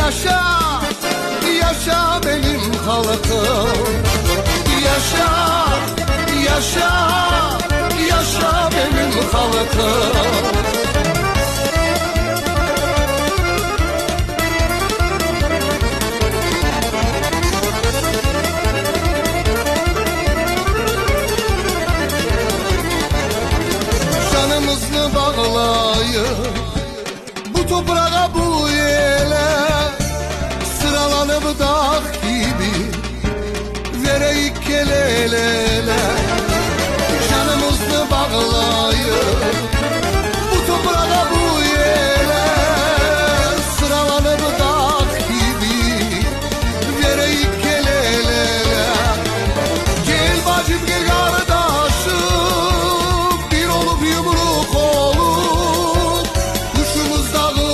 Yaşa, yaşa benim halkım. Yaşa, yaşa, yaşa benim halkım. Canımızı bağlayıp bu toprağa, bu yele sıralanıp dağ gibi vereyik el ele.